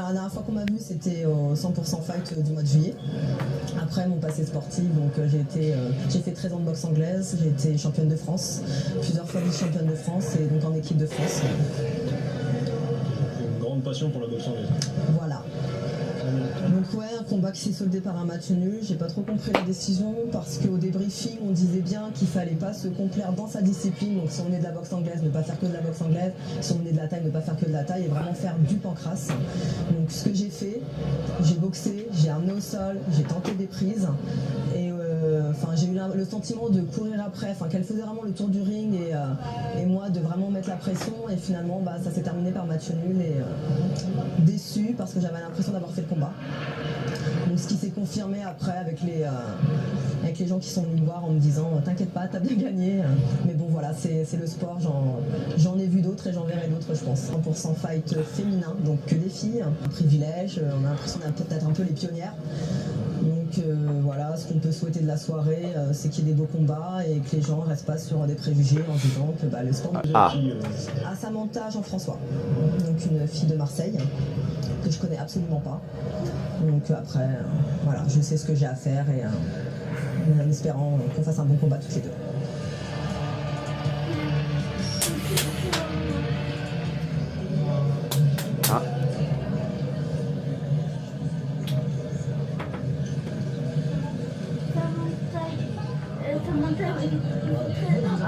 la dernière fois qu'on m'a vu, c'était au 100% Fight du mois de juillet. Après mon passé sportif, donc j'ai fait 13 ans de boxe anglaise, j'ai été championne de France, plusieurs fois vice-championne de France et donc en équipe de France. Une grande passion pour la boxe anglaise. Voilà. Donc ouais, un combat qui s'est soldé par un match nul. J'ai pas trop compris la décision parce qu'au débriefing, on disait bien qu'il fallait pas se complaire dans sa discipline. Donc si on est de la boxe anglaise, ne pas faire que de la boxe anglaise. Si on est de la taille, ne pas faire que de la taille et vraiment faire du pancrace. Donc ce que j'ai fait, j'ai boxé, j'ai amené au sol, j'ai tenté des prises et j'ai eu le sentiment de courir après, qu'elle faisait vraiment le tour du ring et moi de vraiment mettre la pression et finalement ça s'est terminé par match nul et déçu parce que j'avais l'impression d'avoir fait le combat. Donc ce qui s'est confirmé après avec les gens qui sont venus me voir en me disant t'inquiète pas, t'as bien gagné. Mais bon voilà, c'est le sport, j'en ai vu d'autres et j'en verrai d'autres je pense. 100% fight féminin, donc que des filles, un privilège, on a l'impression d'être peut-être un peu les pionnières. Donc voilà, ce qu'on peut souhaiter de la soirée, c'est qu'il y ait des beaux combats et que les gens ne restent pas sur des préjugés en disant que le sport... À Samantha Jean-François, donc une fille de Marseille, que je connais absolument pas. Donc après, voilà, je sais ce que j'ai à faire et en espérant qu'on fasse un bon combat toutes les deux.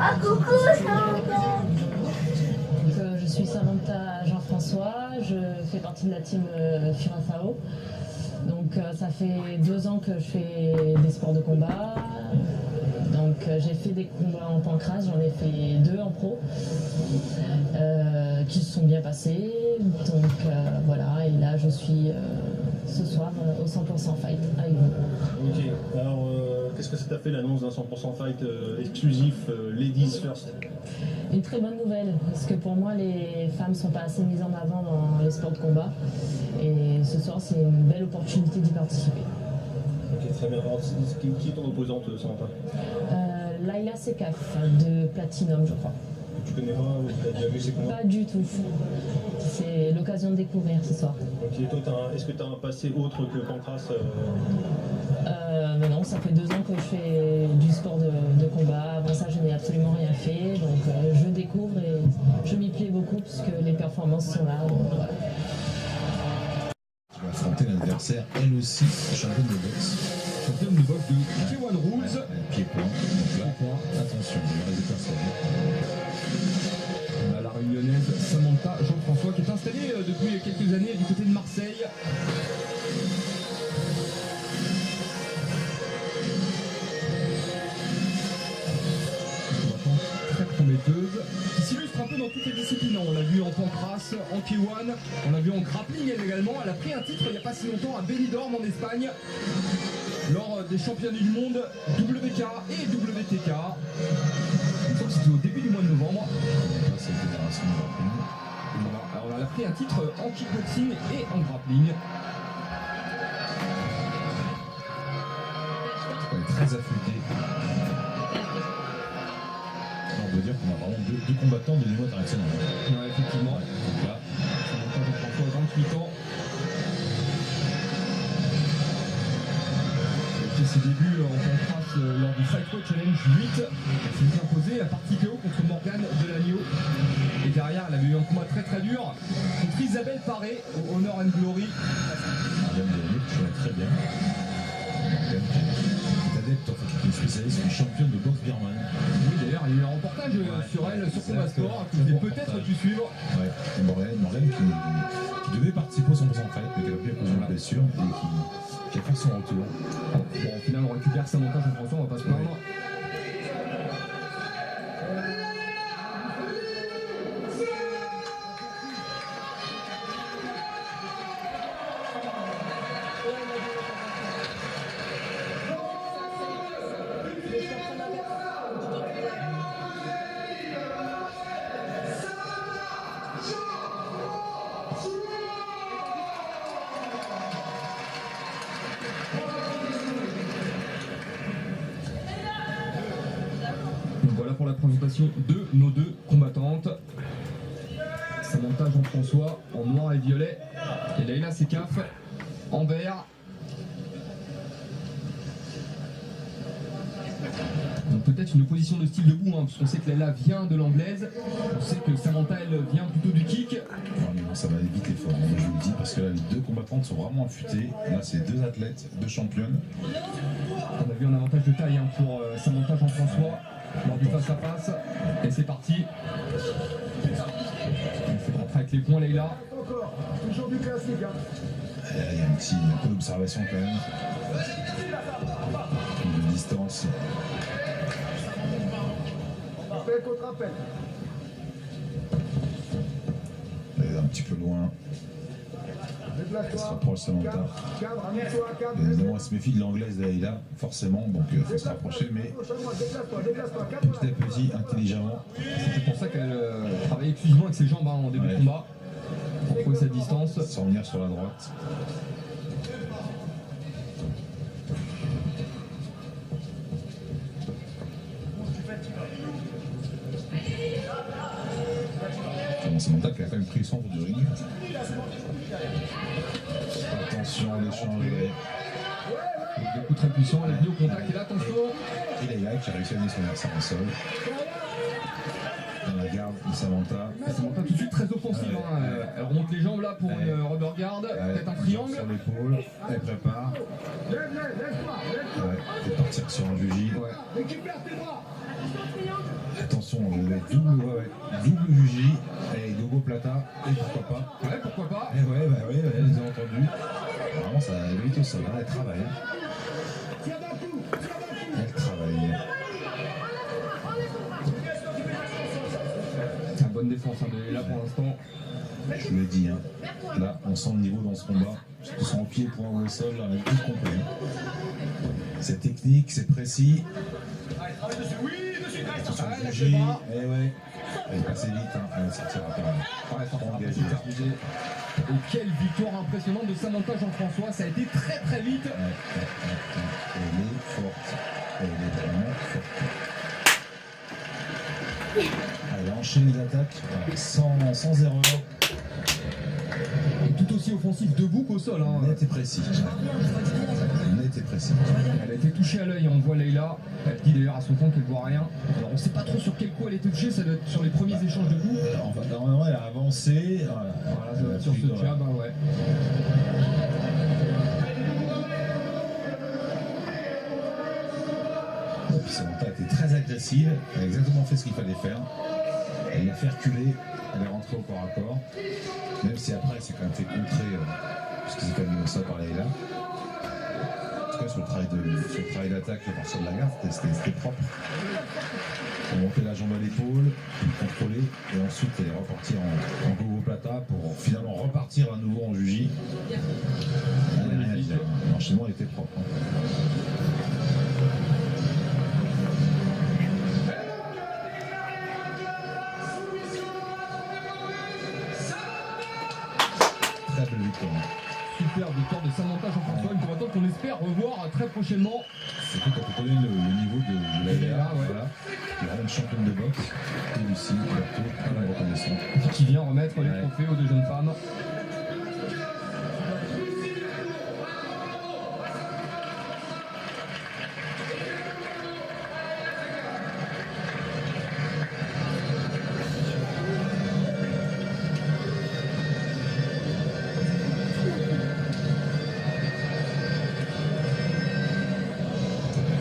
Ah, coucou Samantha. Je suis Samantha Jean-François, je fais partie de la team Curaçao. Donc ça fait 2 ans que je fais des sports de combat. Donc j'ai fait des combats en pancrace, j'en ai fait 2 en pro qui se sont bien passés. Donc voilà, et là je suis ce soir au 100% Fight avec vous. Ok, alors qu'est-ce que ça t'a fait l'annonce d'un 100% Fight exclusif Ladies First? Une très bonne nouvelle, parce que pour moi les femmes ne sont pas assez mises en avant dans les sports de combat. Et ce soir c'est une belle opportunité d'y participer. Ok, très bien. Alors, qui est ton opposante, Samantha? Laila Sekaf de Platinum, je crois. Tu connais pas ou tu as déjà vu ses combats? Pas du tout. C'est l'occasion de découvrir ce soir. Ok, toi, est-ce que tu as un passé autre que pancrace Mais non, ça fait 2 ans que je fais du sport de combat. Avant ça, je n'ai absolument rien fait. Donc je découvre et je m'y plais beaucoup puisque les performances sont là. Donc, voilà. Qui va affronter l'adversaire, elle aussi, championne de boxe. Championne de boxe de K1 Rules. Pied-point. Donc là, attention, il reste des personnes. On a la réunionnaise Samantha Jean-François qui est installée depuis quelques années du côté de Marseille. Très prometteuse, qui s'illustre un peu dans toutes les disciplines. On l'a vu en pancrace, en K1, on l'a vu en grappling également. Elle a pris un titre il n'y a pas si longtemps à Benidorm en Espagne, lors des championnats du monde WK et WTK. Il me semble que c'était au début du mois de novembre. Voilà. Alors elle a pris un titre en kickboxing et en grappling. Elle est très affûtée. On peut dire qu'on a vraiment deux combattants de niveau international. Ouais, effectivement. Donc là, Samantha Jean-François, 28 ans. Elle a fait ses débuts en pancrace lors du Fightway Challenge 8. Elle s'est imposée à partie KO contre Morgane Delagno. Et derrière, elle avait eu un combat très très dur contre Isabelle Paré au Honor and Glory. Madame Delagno, que je connais très bien. Morgane, qui est adepte, en fait, une spécialiste, une championne de boxe birmane. Oui, d'ailleurs, il y a eu un reportage sur elle sur Combat Sport que je vais peut-être pu suivre. Ouais, Morgane qui devait participer au 100% Fight, mais qui a pu à cause d'une blessure et qui a fait son retour. Bon, au final, on récupère Samantha Jean-François, on va pas se plaindre. Donc voilà pour la présentation de nos 2 combattantes. Samantha Jean-François en noir et violet. Et Leïla Sekaf en vert. Donc peut-être une opposition de style debout, hein, parce qu'on sait que Leïla vient de l'anglaise. On sait que Samantha, elle, vient plutôt du kick. Non, mais bon, ça va vite les formes, je vous le dis, parce que là, les deux combattantes sont vraiment affûtées. Là, c'est deux athlètes, deux championnes. On a vu un avantage de taille, hein, pour Samantha Jean-François lors du face-à-face. Et c'est parti. Elle fait rentrer avec les points, Leïla. Toujours du classique. Il y a un peu d'observation quand même. De distance. Appel contre appel. Elle est un petit peu loin. Elle se rapproche Samantha. Cadre, amuse-toi, cadre. Bien évidemment, elle se méfie de l'anglaise de Leïla, forcément, donc il faut se rapprocher, mais Déplace-toi, petit à petit, intelligemment. C'est pour ça qu'elle travaille exclusivement avec ses jambes, hein, en début de combat. Pour trouver cette distance. Sans venir sur la droite. Samantha qui a quand même pris le centre du ring. Attention à l'échange. Des coups très puissants, elle est venue au contact et là attention. Et Leïla qui a réussi à mettre son adversaire au sol. Dans la garde de Samantha. Samantha tout de suite très offensive, hein. Elle remonte les jambes là pour une rubber guard, peut-être un triangle. Sur l'épaule, elle prépare. Et partir sur un juji. Récupère tes bras. Attention, double juji et double plata. Et pourquoi pas. Ouais, pourquoi pas. Et ouais, je les ai entendus. Vraiment, ça va vite au sol, elle travaille. Elle travaille. Bonne défense, hein, de là pour l'instant. Je vous l'ai dit, hein. Là on sent le niveau dans ce combat. Que ce soit en pied, point ou au sol, on a tout compris. C'est technique, c'est précis. Attention au juji. Eh ouais. Elle est passée vite, hein. Elle sortira pas. Ouais, ça fera engagé. Et quelle victoire impressionnante de Samantha Jean-François, ça a été très très vite. Elle est forte. Elle est vraiment forte. Elle a enchaîné les attaques sans erreur. Et tout aussi offensif debout qu'au sol, hein. Net et précis. Net et précis. Elle a été touchée à l'œil, on voit Leïla. Elle dit d'ailleurs à son temps qu'elle ne voit rien. Alors on ne sait pas trop sur quel coup elle a été touchée, ça doit être sur les premiers échanges de coups. Enfin, normalement elle a avancé. Voilà, ça doit être sur ce jab, hein, ouais. Et puis Samantha a été très agressive, elle a exactement fait ce qu'il fallait faire. Elle l'a fait reculer, elle est rentrée au corps à corps. Même si après c'est quand même fait contrer, puisque c'est quand même ça par Leïla. En tout cas sur le travail d'attaque à partir de la garde, c'était propre. Elle montait la jambe à l'épaule, contrôler, et ensuite elle est repartie en gogo plata pour finalement repartir à nouveau en juji. Elle n'a rien à dire. L'enchaînement était propre. Hein. Très belle victoire. Super victoire de Samantha Jean-François, une combattante qu'on espère revoir très prochainement. Surtout quand on connaît le niveau de la Leïla, LA, ouais. voilà. La grande championne de boxe, et Lucie, bientôt, très reconnaissante. Qui vient remettre les trophées aux deux jeunes femmes.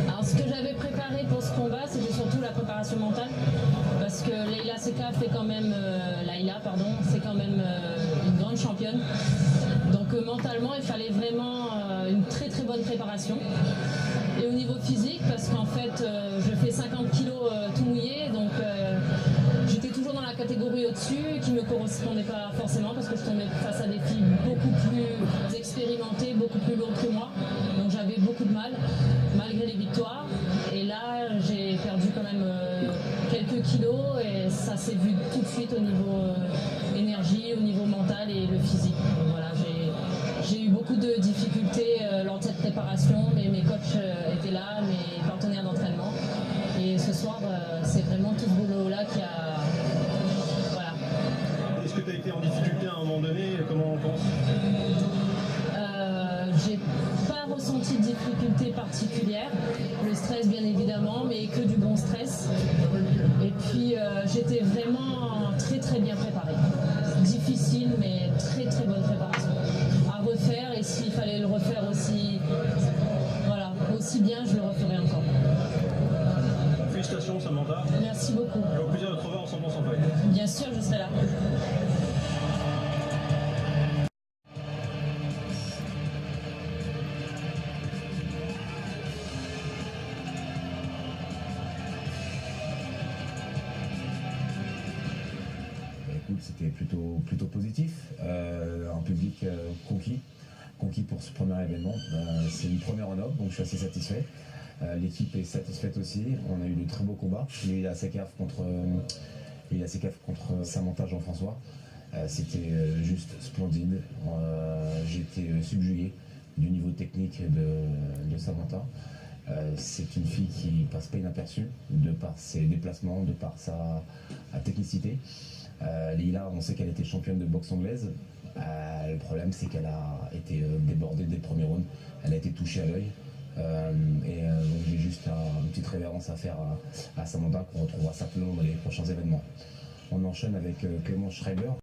Alors ce que j'avais préparé pour ce combat, c'était surtout la préparation mentale, parce que Leïla Sekaf c'est quand même c'est quand même une grande championne. Donc mentalement, il fallait vraiment une très très bonne préparation. Et au niveau physique, parce qu'en fait, je fais 50 kilos tout mouillé, donc j'étais toujours dans la catégorie au-dessus, qui ne me correspondait pas forcément, parce que je tombais face à des filles beaucoup plus expérimentées, beaucoup plus lourdes que moi. Donc j'avais beaucoup de mal, malgré les victoires. Et là, j'ai perdu quand même quelques kilos, et ça s'est vu tout de suite au niveau énergie, au niveau mental et le physique. Donc voilà, j'ai eu beaucoup de difficultés lors de cette préparation, mais mes coachs étaient là, mes partenaires d'entraînement. Et ce soir, c'est vraiment tout ce boulot-là qui a... Voilà. Est-ce que tu as été en difficulté à un moment donné? Comment J'ai pas ressenti de difficulté particulière. Le stress, bien évidemment, mais que du bon stress. Et puis, j'étais vraiment très très bien préparée. Difficile, mais très très bonne préparation. À refaire, et s'il fallait le refaire aussi, voilà, aussi bien, je le referai encore. Félicitations Samantha. Merci beaucoup. Et au plaisir de te revoir en 100% fight. Bien sûr, je serai là. Écoute, c'était plutôt positif. Un public conquis pour ce premier événement. C'est une première en Europe, donc je suis assez satisfait. L'équipe est satisfaite aussi. On a eu de très beaux combats. Il y a eu la CAF contre Samantha Jean-François. C'était juste splendide. J'étais subjugué du niveau technique de Samantha. C'est une fille qui passe pas inaperçue de par ses déplacements, de par sa technicité. Lila, on sait qu'elle était championne de boxe anglaise. Le problème, c'est qu'elle a été débordée dès le premier round. Elle a été touchée à l'œil. Donc j'ai juste une petite révérence à faire à Samantha qu'on retrouvera certainement dans les prochains événements. On enchaîne avec Clément Schreiber.